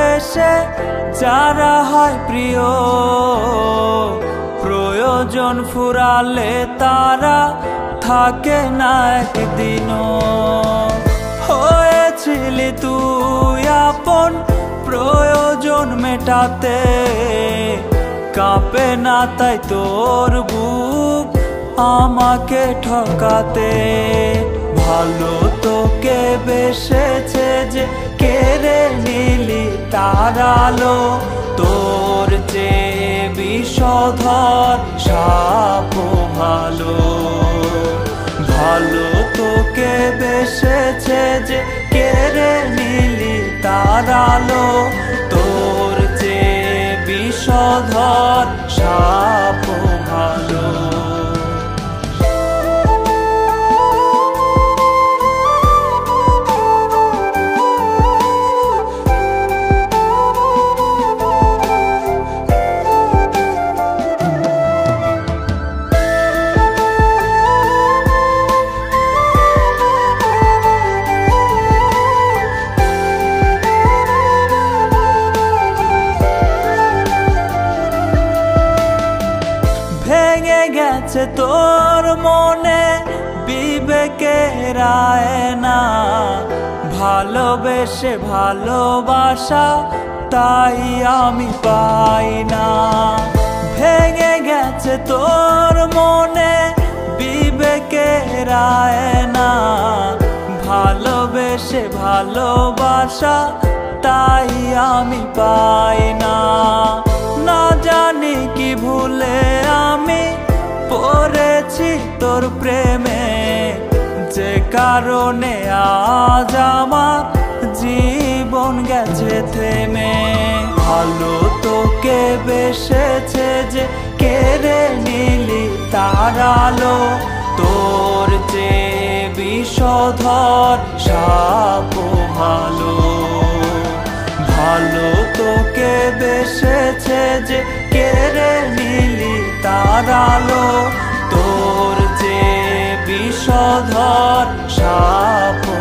এসে যারা হয় প্রিয়, প্রয়োজন ফুরালে তারা থাকে না একদিনও। হয়েছিলি তুই আপন প্রয়োজন মেটাতে, কাঁপে না তাই তোর বুক আমাকে ঠকাতে। ভালো তোকে বেসেছে যে কেড়ে নিলি তার আলো, তোর চেয়ে বিষধর সাপও ভালো। ভালো তোকে বেসেছে যে কেড়ে নিলি তার আলো, তোর চেয়ে বিষধর সাপও ভালো। ভেঙে গেছে তোর মনে বিবেকের আয়না, ভালোবেসে ভালোবাসা তাই আমি পাই না। ভেঙে গেছে তোর মনে বিবেকের আয়না, ভালোবেসে ভালোবাসা তাই আমি পাই না। না জানি কি ভুলে আমি পড়েছি তোর প্রেমে, যে কারণে আজ আমার জীবন গেছে থেমে। ভালো তোকে বেসেছে যে কেড়ে নিলি তার আলো, তোর চেয়ে বিষধর সাপও ভালো। ভালো তোকে বেসেছে যে কেড়ে নিলি তার আলো, তোর চেয়ে বিষধর সাপও